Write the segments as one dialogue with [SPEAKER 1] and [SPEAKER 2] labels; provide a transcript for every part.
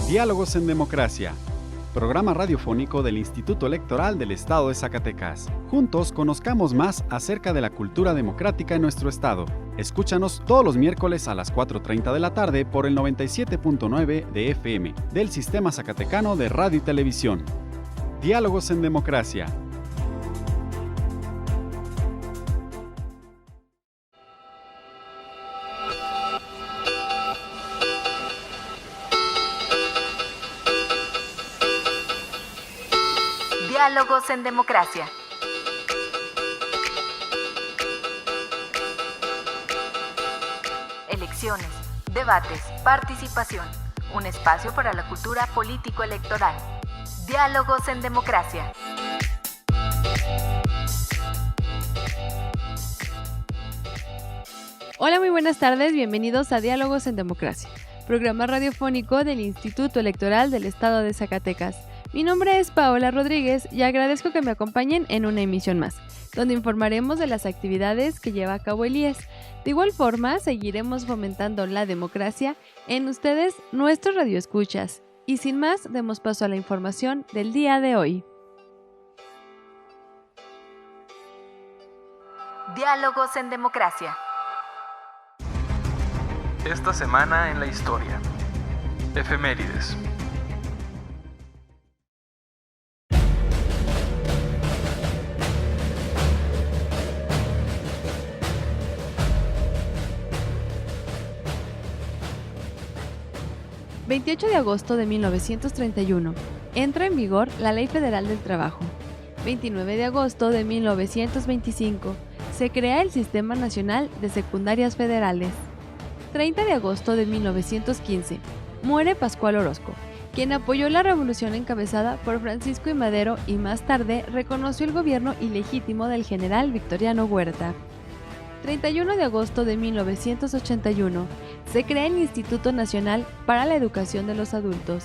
[SPEAKER 1] Diálogos en Democracia, programa radiofónico del Instituto Electoral del Estado de Zacatecas. Juntos conozcamos más acerca de la cultura democrática en nuestro estado. Escúchanos todos los miércoles a las 4:30 de la tarde por el 97.9 de FM del Sistema Zacatecano de Radio y Televisión. Diálogos en Democracia.
[SPEAKER 2] Diálogos en Democracia. Elecciones, debates, participación. Un espacio para la cultura político-electoral. Diálogos en Democracia.
[SPEAKER 3] Hola, muy buenas tardes, bienvenidos a Diálogos en Democracia, programa radiofónico del Instituto Electoral del Estado de Zacatecas. Mi nombre es Paola Rodríguez y agradezco que me acompañen en una emisión más, donde informaremos de las actividades que lleva a cabo el IES. De igual forma, seguiremos fomentando la democracia en ustedes, nuestros radioescuchas. Y sin más, demos paso a la información del día de hoy.
[SPEAKER 2] Diálogos en Democracia.
[SPEAKER 4] Esta semana en la historia. Efemérides.
[SPEAKER 3] El 28 de agosto de 1931, entra en vigor la Ley Federal del Trabajo. 29 de agosto de 1925, se crea el Sistema Nacional de Secundarias Federales. 30 de agosto de 1915, muere Pascual Orozco, quien apoyó la revolución encabezada por Francisco I. Madero y más tarde reconoció el gobierno ilegítimo del general Victoriano Huerta. 31 de agosto de 1981, se crea el Instituto Nacional para la Educación de los Adultos.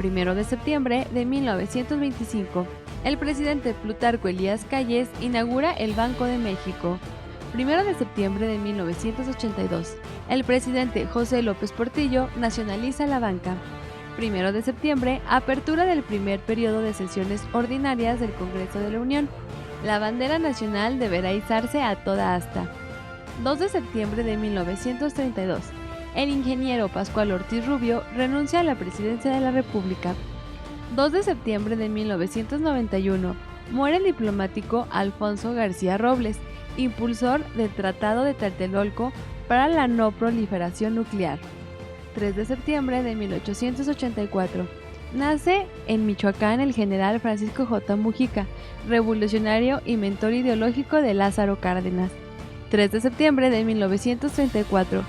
[SPEAKER 3] 1 de septiembre de 1925, el presidente Plutarco Elías Calles inaugura el Banco de México. 1 de septiembre de 1982, el presidente José López Portillo nacionaliza la banca. 1 de septiembre, apertura del primer periodo de sesiones ordinarias del Congreso de la Unión. La bandera nacional deberá izarse a toda asta. 2 de septiembre de 1932, el ingeniero Pascual Ortiz Rubio renuncia a la presidencia de la República. 2 de septiembre de 1991, muere el diplomático Alfonso García Robles, impulsor del Tratado de Tlatelolco para la no proliferación nuclear. 3 de septiembre de 1884, nace en Michoacán el general Francisco J. Mujica, revolucionario y mentor ideológico de Lázaro Cárdenas. 3 de septiembre de 1934,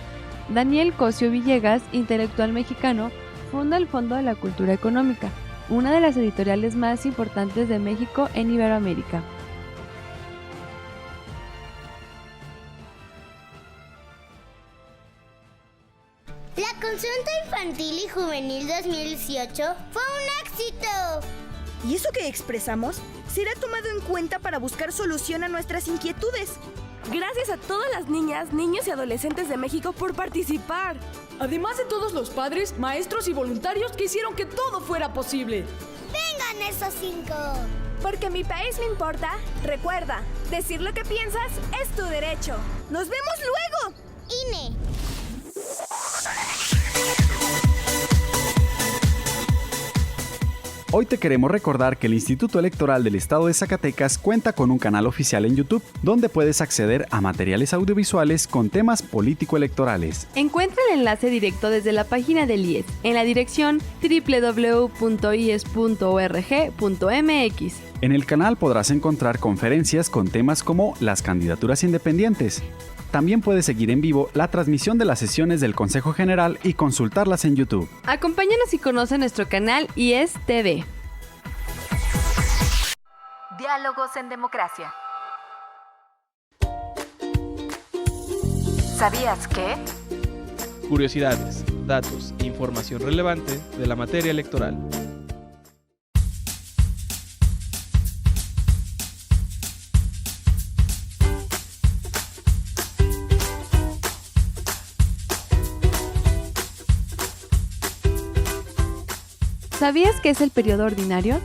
[SPEAKER 3] Daniel Cosio Villegas, intelectual mexicano, funda el Fondo de la Cultura Económica, una de las editoriales más importantes de México en Iberoamérica.
[SPEAKER 5] La consulta infantil y juvenil 2018 fue un éxito.
[SPEAKER 6] ¿Y eso que expresamos será tomado en cuenta para buscar solución a nuestras inquietudes?
[SPEAKER 7] Gracias a todas las niñas, niños y adolescentes de México por participar.
[SPEAKER 8] Además de todos los padres, maestros y voluntarios que hicieron que todo fuera posible.
[SPEAKER 5] ¡Vengan esos 5!
[SPEAKER 7] Porque mi país me importa, recuerda, decir lo que piensas es tu derecho.
[SPEAKER 6] ¡Nos vemos luego!
[SPEAKER 5] INE.
[SPEAKER 1] Hoy te queremos recordar que el Instituto Electoral del Estado de Zacatecas cuenta con un canal oficial en YouTube, donde puedes acceder a materiales audiovisuales con temas político-electorales.
[SPEAKER 3] Encuentra el enlace directo desde la página del IES, en la dirección www.ies.org.mx.
[SPEAKER 1] En el canal podrás encontrar conferencias con temas como las candidaturas independientes. También puedes seguir en vivo la transmisión de las sesiones del Consejo General y consultarlas en YouTube.
[SPEAKER 3] Acompáñanos y conoce nuestro canal IES TV.
[SPEAKER 2] Diálogos en Democracia. ¿Sabías qué?
[SPEAKER 9] Curiosidades, datos e información relevante de la materia electoral.
[SPEAKER 3] ¿Sabías qué es el periodo ordinario?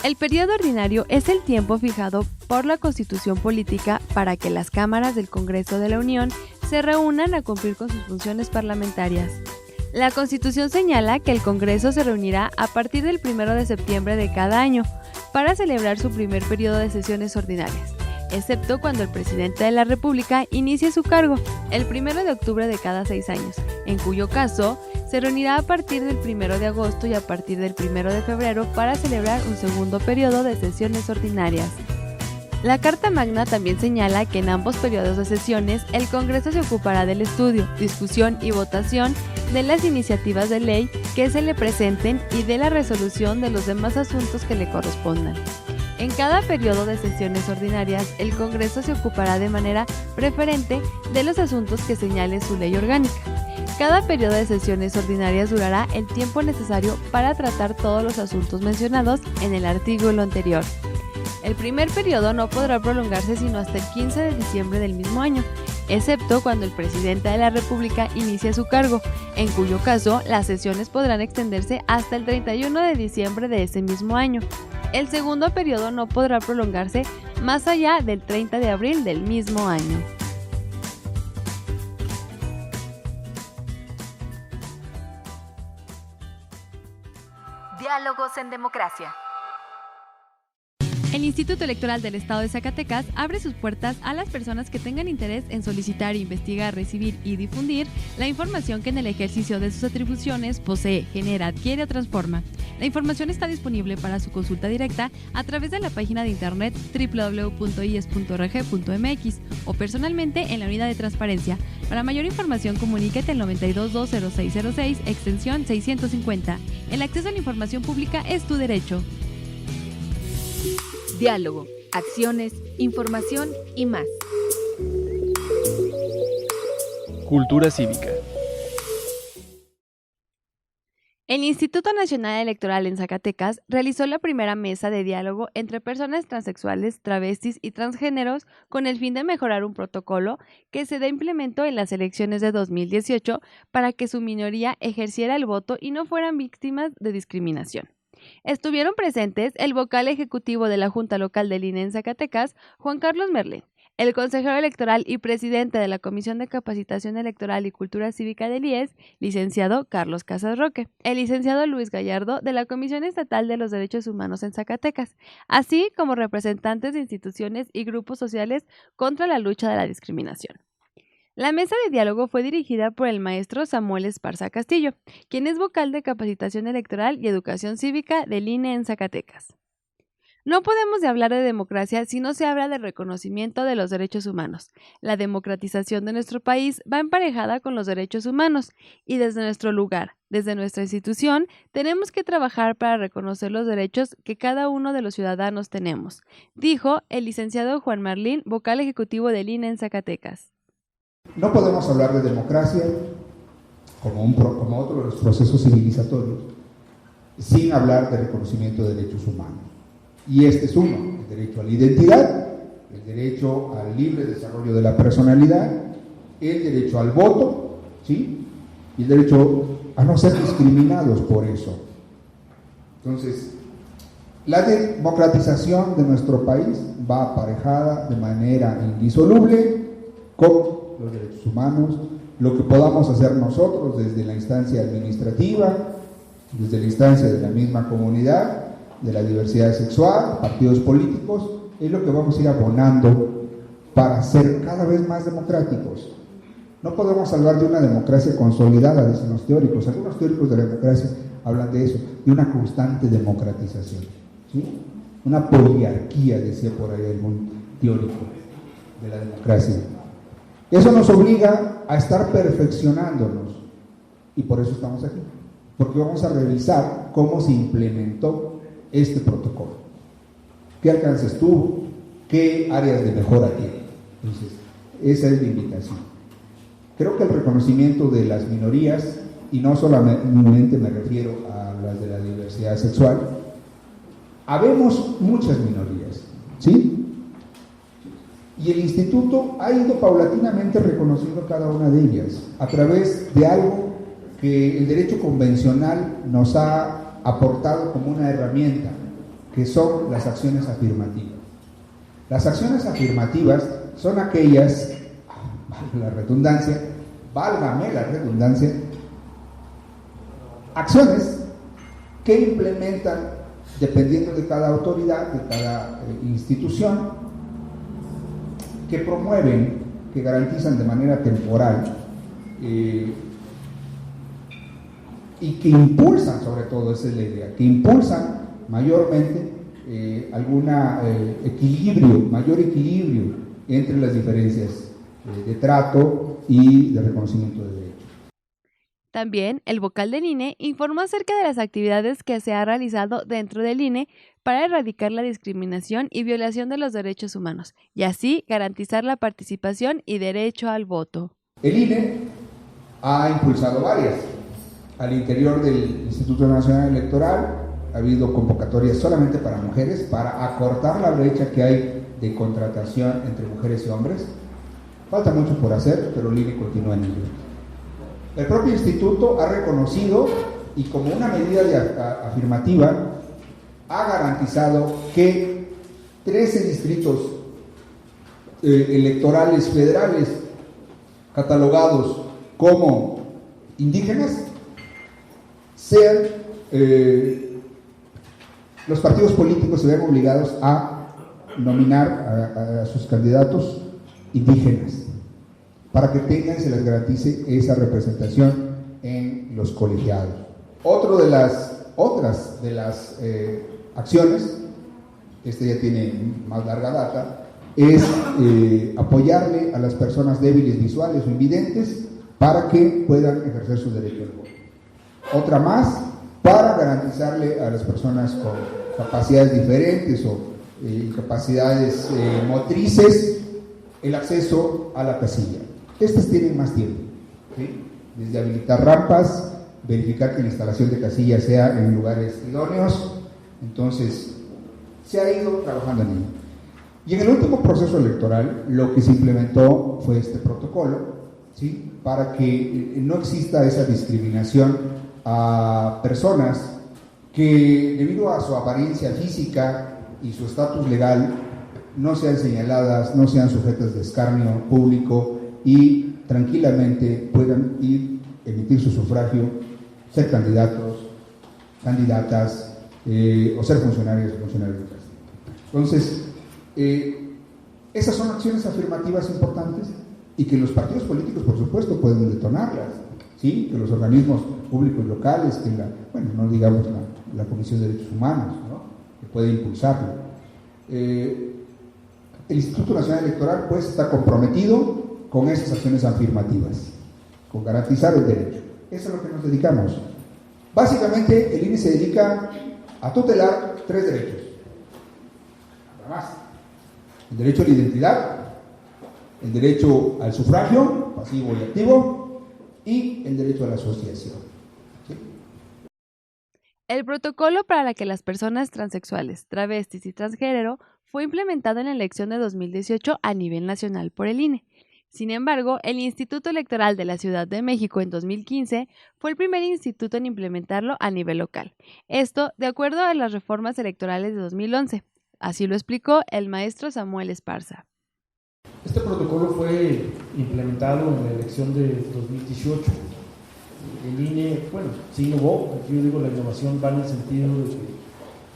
[SPEAKER 3] El periodo ordinario es el tiempo fijado por la Constitución Política para que las cámaras del Congreso de la Unión se reúnan a cumplir con sus funciones parlamentarias. La Constitución señala que el Congreso se reunirá a partir del 1 de septiembre de cada año para celebrar su primer periodo de sesiones ordinarias, excepto cuando el presidente de la República inicie su cargo, el 1 de octubre de cada 6 años, en cuyo caso se reunirá a partir del 1 de agosto y a partir del 1 de febrero para celebrar un segundo periodo de sesiones ordinarias. La Carta Magna también señala que en ambos periodos de sesiones el Congreso se ocupará del estudio, discusión y votación de las iniciativas de ley que se le presenten y de la resolución de los demás asuntos que le correspondan. En cada periodo de sesiones ordinarias, el Congreso se ocupará de manera preferente de los asuntos que señale su ley orgánica. Cada periodo de sesiones ordinarias durará el tiempo necesario para tratar todos los asuntos mencionados en el artículo anterior. El primer periodo no podrá prolongarse sino hasta el 15 de diciembre del mismo año, excepto cuando el presidente de la República inicie su cargo, en cuyo caso las sesiones podrán extenderse hasta el 31 de diciembre de ese mismo año. El segundo periodo no podrá prolongarse más allá del 30 de abril del mismo año.
[SPEAKER 2] Diálogos en democracia.
[SPEAKER 3] El Instituto Electoral del Estado de Zacatecas abre sus puertas a las personas que tengan interés en solicitar, investigar, recibir y difundir la información que en el ejercicio de sus atribuciones posee, genera, adquiere o transforma. La información está disponible para su consulta directa a través de la página de internet www.ies.org.mx o personalmente en la unidad de transparencia. Para mayor información, comuníquete al 922-0606, extensión 650. El acceso a la información pública es tu derecho.
[SPEAKER 2] Diálogo, acciones, información y más.
[SPEAKER 9] Cultura cívica.
[SPEAKER 3] El Instituto Nacional Electoral en Zacatecas realizó la primera mesa de diálogo entre personas transexuales, travestis y transgéneros con el fin de mejorar un protocolo que se implementó en las elecciones de 2018 para que su minoría ejerciera el voto y no fueran víctimas de discriminación. Estuvieron presentes el vocal ejecutivo de la Junta Local del INE en Zacatecas, Juan Carlos Merlín, el consejero electoral y presidente de la Comisión de Capacitación Electoral y Cultura Cívica del IES, licenciado Carlos Casas Roque, el licenciado Luis Gallardo de la Comisión Estatal de los Derechos Humanos en Zacatecas, así como representantes de instituciones y grupos sociales contra la lucha de la discriminación. La mesa de diálogo fue dirigida por el maestro Samuel Esparza Castillo, quien es vocal de Capacitación Electoral y Educación Cívica del INE en Zacatecas. No podemos hablar de democracia si no se habla de reconocimiento de los derechos humanos. La democratización de nuestro país va emparejada con los derechos humanos y desde nuestro lugar, desde nuestra institución, tenemos que trabajar para reconocer los derechos que cada uno de los ciudadanos tenemos, dijo el licenciado Juan Merlín, vocal ejecutivo del INE en Zacatecas.
[SPEAKER 10] No podemos hablar de democracia como otro de los procesos civilizatorios sin hablar de reconocimiento de derechos humanos. Y este es uno, el derecho a la identidad, el derecho al libre desarrollo de la personalidad, el derecho al voto, ¿sí? Y el derecho a no ser discriminados por eso. Entonces, la democratización de nuestro país va aparejada de manera indisoluble con los derechos humanos, lo que podamos hacer nosotros desde la instancia administrativa, desde la instancia de la misma comunidad, de la diversidad sexual, partidos políticos, es lo que vamos a ir abonando para ser cada vez más democráticos. No podemos hablar de una democracia consolidada, dicen los teóricos. Algunos teóricos de la democracia hablan de eso, de una constante democratización, ¿sí? Una poliarquía, decía por ahí algún teórico de la democracia. Eso nos obliga a estar perfeccionándonos y por eso estamos aquí, porque vamos a revisar cómo se implementó este protocolo, qué alcances tuvo, qué áreas de mejora tiene. Entonces, esa es la invitación. Creo que el reconocimiento de las minorías, y no solamente me refiero a las de la diversidad sexual, habemos muchas minorías, ¿sí? Y el instituto ha ido paulatinamente reconociendo cada una de ellas a través de algo que el derecho convencional nos ha aportado como una herramienta, que son las acciones afirmativas. Las acciones afirmativas son aquellas, válgame la redundancia, acciones que implementan, dependiendo de cada autoridad, de cada institución, que promueven, que garantizan de manera temporal y que impulsan, sobre todo, esa es la idea, que impulsan mayormente mayor equilibrio entre las diferencias de trato y de reconocimiento de derechos.
[SPEAKER 3] También, el vocal del INE informó acerca de las actividades que se ha realizado dentro del INE para erradicar la discriminación y violación de los derechos humanos, y así garantizar la participación y derecho al voto.
[SPEAKER 10] El INE ha impulsado varias. Al interior del Instituto Nacional Electoral ha habido convocatorias solamente para mujeres, para acortar la brecha que hay de contratación entre mujeres y hombres. Falta mucho por hacer, pero el INE continúa en ello. El propio instituto ha reconocido y como una medida afirmativa ha garantizado que 13 distritos electorales federales catalogados como indígenas sean, los partidos políticos se ven obligados a nominar a sus candidatos indígenas, para que tengan, se les garantice esa representación en los colegiados. Otras de las acciones, este ya tiene más larga data, es apoyarle a las personas débiles visuales o invidentes para que puedan ejercer su derecho al voto. Otra más, para garantizarle a las personas con capacidades diferentes o capacidades motrices el acceso a la casilla. Estas tienen más tiempo, ¿sí? Desde habilitar rampas, verificar que la instalación de casillas sea en lugares idóneos. Entonces, se ha ido trabajando en ello. Y en el último proceso electoral, lo que se implementó fue este protocolo, ¿sí? Para que no exista esa discriminación a personas que, debido a su apariencia física y su estatus legal, no sean señaladas, no sean sujetas de escarnio público y tranquilamente puedan emitir su sufragio, ser candidatos, candidatas o ser funcionarios o funcionarios de casa. Entonces, esas son acciones afirmativas importantes y que los partidos políticos, por supuesto, pueden detonarlas, ¿sí? Que los organismos públicos locales, que no digamos la Comisión de Derechos Humanos, ¿no? Que puede impulsarlo. El Instituto Nacional Electoral pues está comprometido con esas acciones afirmativas, con garantizar el derecho. Eso es a lo que nos dedicamos. Básicamente el INE se dedica a tutelar 3 derechos, nada más: el derecho a la identidad, el derecho al sufragio pasivo y activo y el derecho a la asociación. ¿Sí?
[SPEAKER 3] El protocolo para que las personas transexuales, travestis y transgénero fue implementado en la elección de 2018 a nivel nacional por el INE. Sin embargo, el Instituto Electoral de la Ciudad de México en 2015 fue el primer instituto en implementarlo a nivel local. Esto de acuerdo a las reformas electorales de 2011. Así lo explicó el maestro Samuel Esparza.
[SPEAKER 11] Este protocolo fue implementado en la elección de 2018. El INE, se innovó. Aquí yo digo, la innovación va en el sentido de que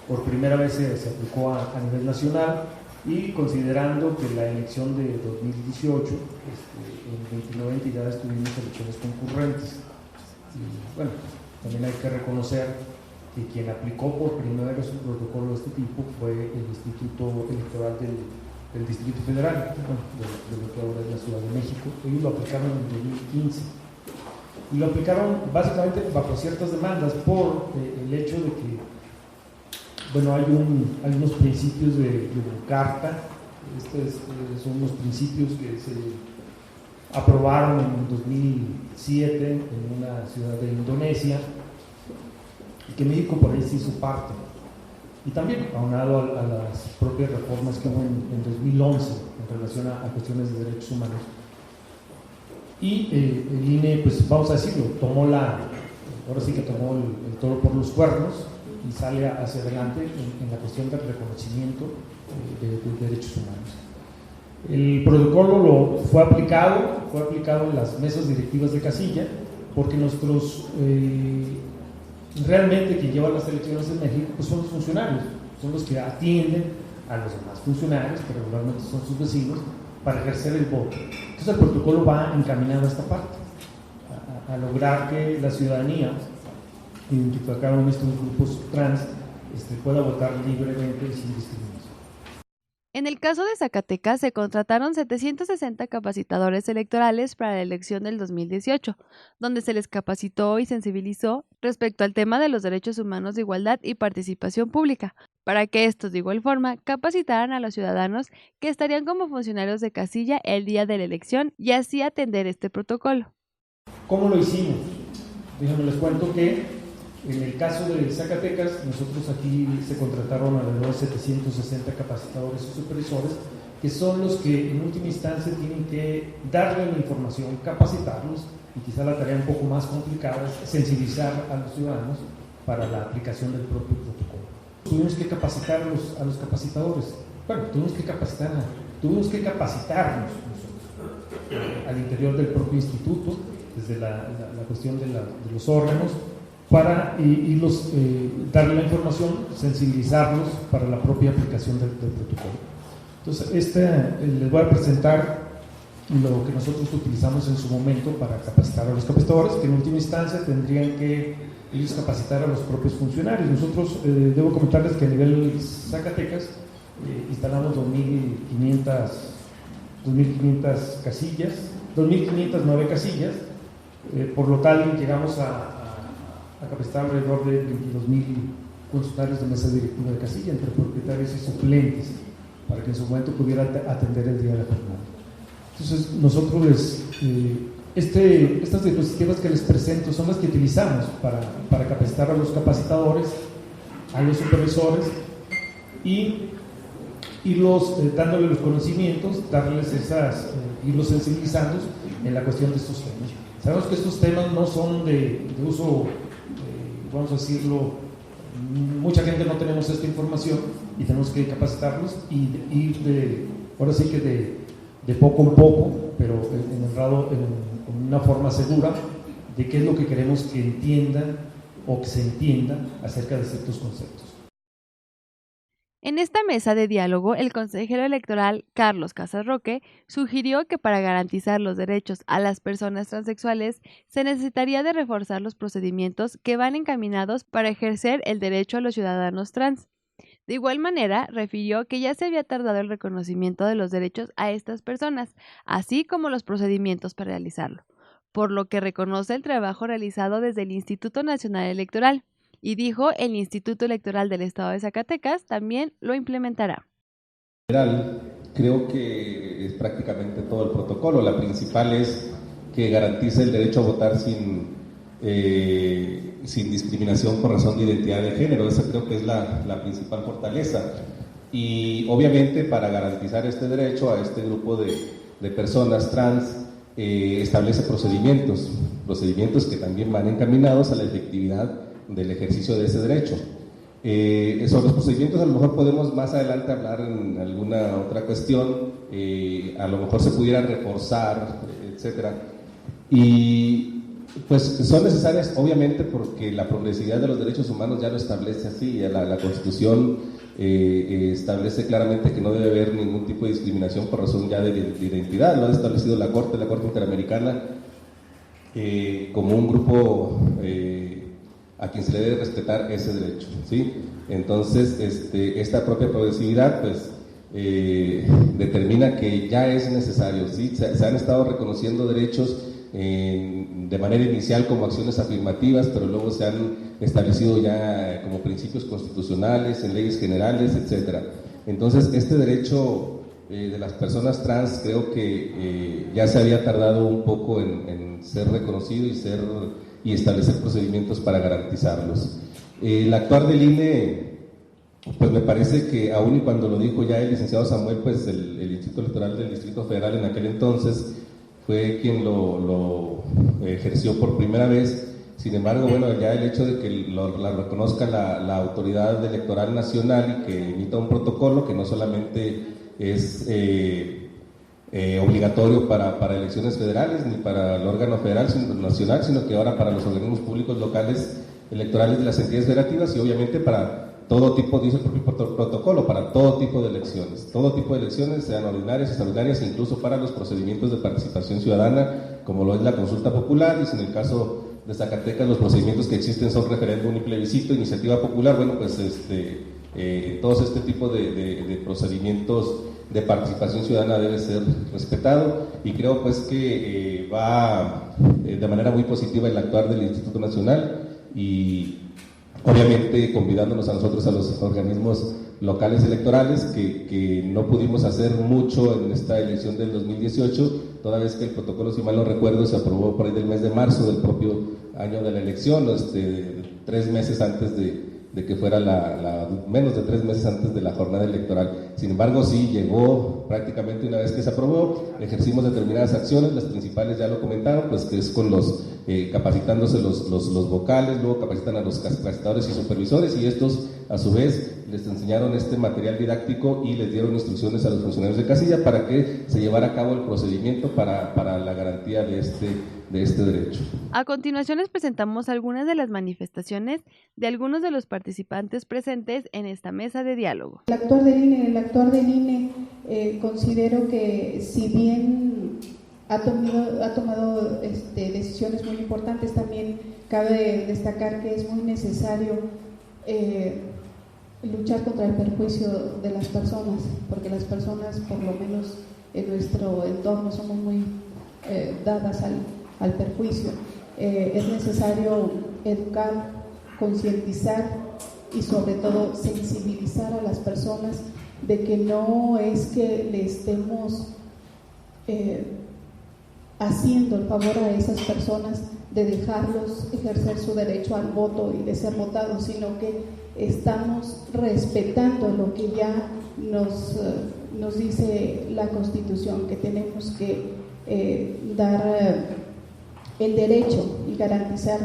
[SPEAKER 11] por primera vez se aplicó a nivel nacional y considerando que la elección de 2018, en 2090 ya estuvimos elecciones concurrentes. Y, también hay que reconocer que quien aplicó por primera vez un protocolo de este tipo fue el Instituto Electoral del Distrito Federal, de lo que ahora es la Ciudad de México. Ellos lo aplicaron en 2015 y lo aplicaron básicamente bajo ciertas demandas por el hecho de que hay unos principios de carta. Estos son unos principios que se aprobaron en 2007 en una ciudad de Indonesia y que México por ahí se hizo parte. Y también aunado a las propias reformas que hubo en 2011 en relación a cuestiones de derechos humanos. Y el INE, pues vamos a decirlo, tomó el toro por los cuernos. y sale hacia adelante en la cuestión del reconocimiento de derechos humanos. El protocolo fue aplicado en las mesas directivas de casilla, porque nuestros realmente quien lleva las elecciones en México pues son los funcionarios, son los que atienden a los demás funcionarios, que regularmente son sus vecinos, para ejercer el voto. Entonces el protocolo va encaminado a esta parte, a lograr que la ciudadanía, identificada en estos grupos trans, pueda votar libremente y sin discriminación.
[SPEAKER 3] En el caso de Zacatecas, se contrataron 760 capacitadores electorales para la elección del 2018, donde se les capacitó y sensibilizó respecto al tema de los derechos humanos de igualdad y participación pública, para que estos, de igual forma, capacitaran a los ciudadanos que estarían como funcionarios de casilla el día de la elección y así atender este protocolo.
[SPEAKER 11] ¿Cómo lo hicimos? Déjenme les cuento que en el caso de Zacatecas, nosotros aquí se contrataron alrededor de 760 capacitadores y supervisores, que son los que en última instancia tienen que darle la información, capacitarlos, y quizá la tarea un poco más complicada es sensibilizar a los ciudadanos para la aplicación del propio protocolo. Tuvimos que capacitar a los capacitadores, bueno, tuvimos que capacitarnos nosotros al interior del propio instituto, desde la cuestión de los órganos, para darle la información, sensibilizarlos para la propia aplicación del protocolo. Entonces, les voy a presentar lo que nosotros utilizamos en su momento para capacitar a los capacitadores, que en última instancia tendrían que ellos capacitar a los propios funcionarios. Nosotros, debo comentarles que a nivel Zacatecas, instalamos 2.500 casillas, 2.509 casillas, por lo tal llegamos a capacitar alrededor de 22.000 funcionarios de mesa directiva de casilla, entre propietarios y suplentes, para que en su momento pudiera atender el día de la jornada. Entonces, nosotros estas diapositivas que les presento son las que utilizamos para capacitar a los capacitadores, a los supervisores y dándole los conocimientos, darles irlos sensibilizando en la cuestión de estos temas. Sabemos que estos temas no son de uso, vamos a decirlo, mucha gente no tenemos esta información y tenemos que capacitarlos y ir ahora sí que de poco en poco, pero en una forma segura de qué es lo que queremos que entiendan o que se entienda acerca de ciertos conceptos.
[SPEAKER 3] En esta mesa de diálogo, el consejero electoral Carlos Casas Roque sugirió que para garantizar los derechos a las personas transexuales se necesitaría de reforzar los procedimientos que van encaminados para ejercer el derecho a los ciudadanos trans. De igual manera, refirió que ya se había tardado el reconocimiento de los derechos a estas personas, así como los procedimientos para realizarlo, por lo que reconoce el trabajo realizado desde el Instituto Nacional Electoral. Y dijo, el Instituto Electoral del Estado de Zacatecas también lo implementará.
[SPEAKER 12] Creo que es prácticamente todo el protocolo. La principal es que garantice el derecho a votar sin discriminación por razón de identidad de género. Esa creo que es la principal fortaleza. Y obviamente para garantizar este derecho a este grupo de personas trans, establece procedimientos que también van encaminados a la efectividad del ejercicio de ese derecho. Sobre los procedimientos a lo mejor podemos más adelante hablar en alguna otra cuestión, a lo mejor se pudieran reforzar, etcétera. Y pues son necesarias obviamente porque la progresividad de los derechos humanos ya lo establece así, la Constitución establece claramente que no debe haber ningún tipo de discriminación por razón ya de identidad. Lo ha establecido la Corte Interamericana como un grupo a quien se le debe respetar ese derecho, ¿sí? Entonces, esta propia progresividad, pues, determina que ya es necesario, ¿sí? Se han estado reconociendo derechos de manera inicial como acciones afirmativas, pero luego se han establecido ya como principios constitucionales, en leyes generales, etcétera. Entonces, este derecho de las personas trans creo que ya se había tardado un poco en ser reconocido y establecer procedimientos para garantizarlos. El actuar del INE, pues me parece que aún y cuando lo dijo ya el licenciado Samuel, pues el Instituto Electoral del Distrito Federal en aquel entonces fue quien lo ejerció por primera vez, Sin embargo, bueno, ya el hecho de que la reconozca la Autoridad Electoral Nacional y que emita un protocolo que no solamente es obligatorio para elecciones federales ni para el órgano federal nacional, sino que ahora para los organismos públicos locales electorales de las entidades federativas y obviamente para todo tipo, dice el propio protocolo, para todo tipo de elecciones, sean ordinarias, extraordinarias, incluso para los procedimientos de participación ciudadana, como lo es la consulta popular, y si en el caso de Zacatecas los procedimientos que existen son referéndum y plebiscito, iniciativa popular, bueno, pues todos este tipo de procedimientos de participación ciudadana debe ser respetado, y creo pues que va de manera muy positiva el actuar del Instituto Nacional, y obviamente convidándonos a nosotros, a los organismos locales electorales, que no pudimos hacer mucho en esta elección del 2018, toda vez que el protocolo, si mal no recuerdo, se aprobó por ahí del mes de marzo del propio año de la elección, 3 meses antes de que fuera menos de 3 meses antes de la jornada electoral. Sin embargo, sí llegó prácticamente una vez que se aprobó, ejercimos determinadas acciones, las principales ya lo comentaron, pues que es con los capacitándose los vocales, luego capacitan a los capacitadores y supervisores, y estos a su vez les enseñaron este material didáctico y les dieron instrucciones a los funcionarios de casilla para que se llevara a cabo el procedimiento para la garantía de este derecho.
[SPEAKER 3] A continuación les presentamos algunas de las manifestaciones de algunos de los participantes presentes en esta mesa de diálogo.
[SPEAKER 13] El actuar del INE considero que si bien ha tomado decisiones muy importantes, también cabe destacar que es muy necesario luchar contra el perjuicio de las personas, porque las personas, por lo menos en nuestro entorno, somos muy dadas al perjuicio. Es necesario educar, concientizar y sobre todo sensibilizar a las personas de que no es que le estemos haciendo el favor a esas personas de dejarlos ejercer su derecho al voto y de ser votados, sino que estamos respetando lo que ya nos dice la Constitución, que tenemos que dar el derecho y garantizar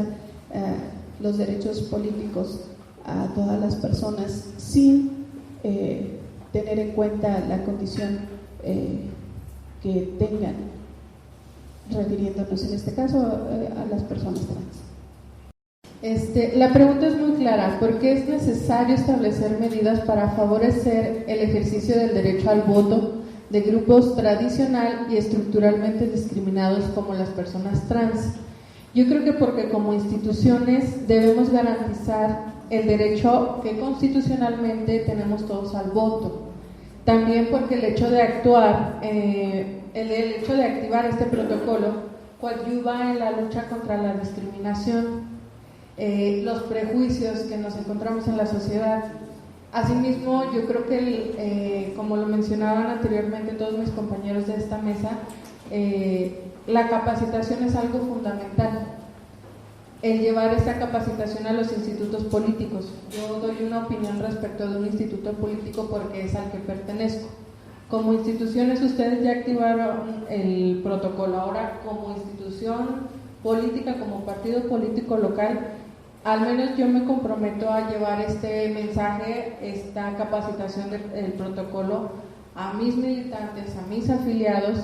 [SPEAKER 13] los derechos políticos a todas las personas sin tener en cuenta la condición que tengan, refiriéndonos en este caso a las personas trans.
[SPEAKER 14] La pregunta es muy clara. ¿Por qué es necesario establecer medidas para favorecer el ejercicio del derecho al voto de grupos tradicional y estructuralmente discriminados como las personas trans? Yo creo que porque como instituciones debemos garantizar el derecho que constitucionalmente tenemos todos al voto. También porque el hecho de actuar, el hecho de activar este protocolo coadyuva en la lucha contra la discriminación, los prejuicios que nos encontramos en la sociedad. Asimismo, yo creo que, como lo mencionaban anteriormente todos mis compañeros de esta mesa, la capacitación es algo fundamental. El llevar esta capacitación a los institutos políticos. Yo doy una opinión respecto de un instituto político porque es al que pertenezco. Como instituciones ustedes ya activaron el protocolo. Ahora, como institución política, como partido político local, al menos yo me comprometo a llevar este mensaje, esta capacitación del protocolo a mis militantes, a mis afiliados,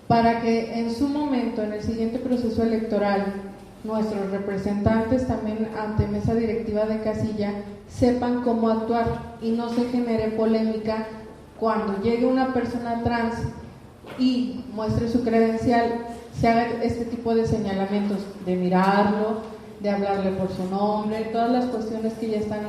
[SPEAKER 14] para que en su momento, en el siguiente proceso electoral, nuestros representantes también ante mesa directiva de casilla sepan cómo actuar y no se genere polémica cuando llegue una persona trans y muestre su credencial, se haga este tipo de señalamientos, de mirarlo, de hablarle por su nombre, todas las cuestiones que ya están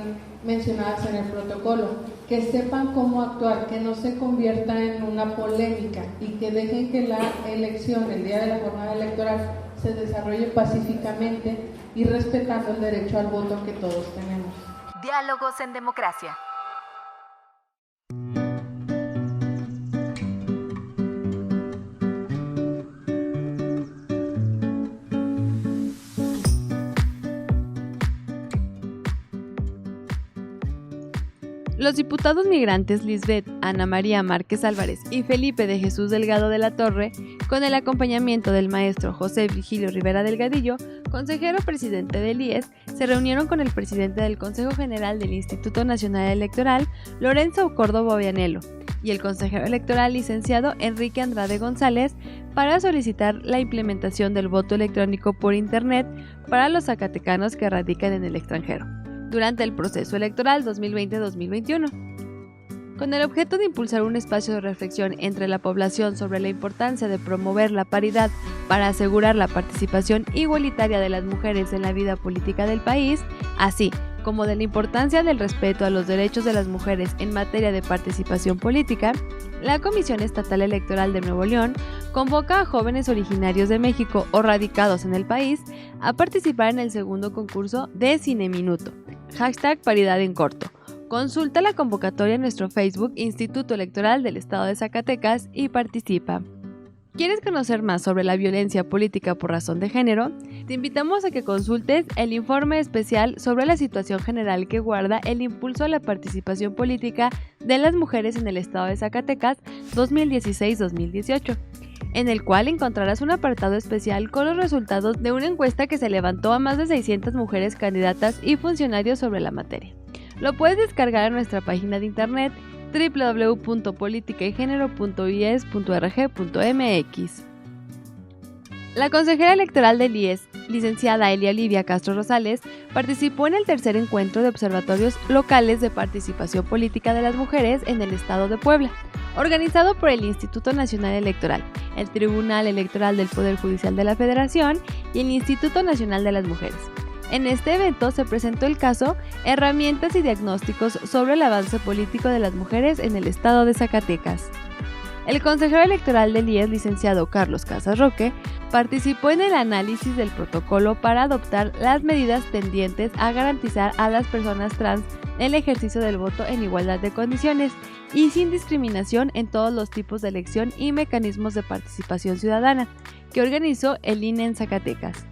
[SPEAKER 14] mencionadas en el protocolo, que sepan cómo actuar, que no se convierta en una polémica y que dejen que la elección, el día de la jornada electoral, se desarrolle pacíficamente y respetando el derecho al voto que todos tenemos.
[SPEAKER 2] Diálogos en democracia.
[SPEAKER 3] Los diputados migrantes Lisbeth Ana María Márquez Álvarez y Felipe de Jesús Delgado de la Torre, con el acompañamiento del maestro José Virgilio Rivera Delgadillo, consejero presidente del IES, se reunieron con el presidente del Consejo General del Instituto Nacional Electoral, Lorenzo Córdoba Vianello, y el consejero electoral licenciado Enrique Andrade González para solicitar la implementación del voto electrónico por Internet para los zacatecanos que radican en el extranjero durante el proceso electoral 2020-2021. Con el objeto de impulsar un espacio de reflexión entre la población sobre la importancia de promover la paridad para asegurar la participación igualitaria de las mujeres en la vida política del país, así como de la importancia del respeto a los derechos de las mujeres en materia de participación política, la Comisión Estatal Electoral de Nuevo León convoca a jóvenes originarios de México o radicados en el país a participar en el segundo concurso de Cine Minuto, #Paridad en Corto. Consulta la convocatoria en nuestro Facebook Instituto Electoral del Estado de Zacatecas y participa. ¿Quieres conocer más sobre la violencia política por razón de género? Te invitamos a que consultes el informe especial sobre la situación general que guarda el impulso a la participación política de las mujeres en el Estado de Zacatecas 2016-2018, en el cual encontrarás un apartado especial con los resultados de una encuesta que se levantó a más de 600 mujeres candidatas y funcionarios sobre la materia. Lo puedes descargar en nuestra página de internet www.politicaygénero.ies.org.mx. La consejera electoral del IES, licenciada Elia Olivia Castro Rosales, participó en el tercer encuentro de observatorios locales de participación política de las mujeres en el estado de Puebla, organizado por el Instituto Nacional Electoral, el Tribunal Electoral del Poder Judicial de la Federación y el Instituto Nacional de las Mujeres. En este evento se presentó el caso Herramientas y diagnósticos sobre el avance político de las mujeres en el estado de Zacatecas. El consejero electoral del IES, licenciado Carlos Casas Roque, participó en el análisis del protocolo para adoptar las medidas tendientes a garantizar a las personas trans el ejercicio del voto en igualdad de condiciones y sin discriminación en todos los tipos de elección y mecanismos de participación ciudadana, que organizó el INE en Zacatecas.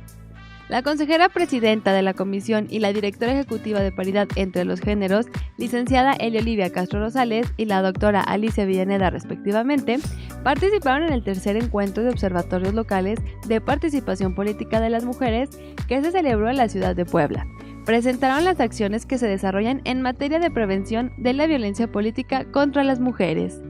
[SPEAKER 3] La consejera presidenta de la comisión y la directora ejecutiva de paridad entre los géneros, licenciada Elia Olivia Castro Rosales y la doctora Alicia Villaneda respectivamente, participaron en el tercer encuentro de observatorios locales de participación política de las mujeres que se celebró en la ciudad de Puebla. Presentaron las acciones que se desarrollan en materia de prevención de la violencia política contra las mujeres.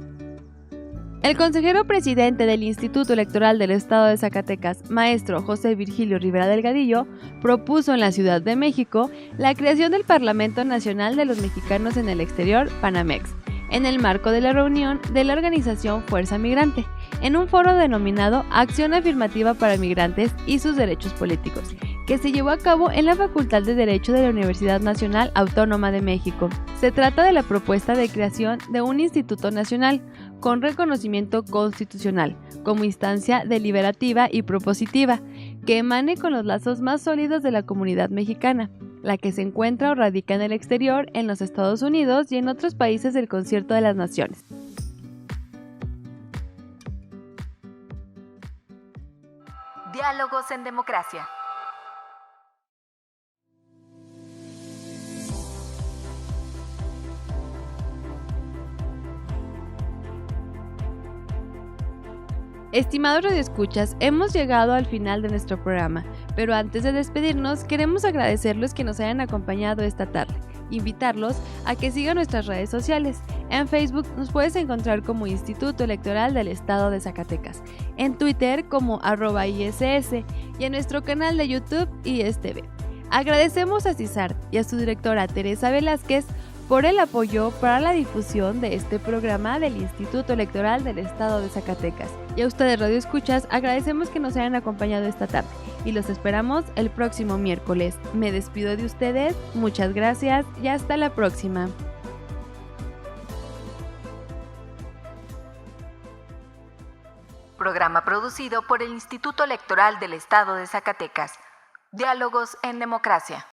[SPEAKER 3] El consejero presidente del Instituto Electoral del Estado de Zacatecas, maestro José Virgilio Rivera Delgadillo, propuso en la Ciudad de México la creación del Parlamento Nacional de los Mexicanos en el Exterior, Panamex, en el marco de la reunión de la organización Fuerza Migrante, en un foro denominado Acción Afirmativa para Migrantes y sus Derechos Políticos, que se llevó a cabo en la Facultad de Derecho de la Universidad Nacional Autónoma de México. Se trata de la propuesta de creación de un Instituto Nacional con reconocimiento constitucional, como instancia deliberativa y propositiva, que emane con los lazos más sólidos de la comunidad mexicana, la que se encuentra o radica en el exterior, en los Estados Unidos y en otros países del Concierto de las Naciones.
[SPEAKER 2] Diálogos en democracia.
[SPEAKER 3] Estimados radioescuchas, hemos llegado al final de nuestro programa, pero antes de despedirnos queremos agradecerles que nos hayan acompañado esta tarde. Invitarlos a que sigan nuestras redes sociales. En Facebook nos puedes encontrar como Instituto Electoral del Estado de Zacatecas, en Twitter como @ISS y en nuestro canal de YouTube ISTV. Agradecemos a CISART y a su directora Teresa Velázquez por el apoyo para la difusión de este programa del Instituto Electoral del Estado de Zacatecas. Y a ustedes, radioescuchas, agradecemos que nos hayan acompañado esta tarde y los esperamos el próximo miércoles. Me despido de ustedes, muchas gracias y hasta la próxima.
[SPEAKER 2] Programa producido por el Instituto Electoral del Estado de Zacatecas. Diálogos en democracia.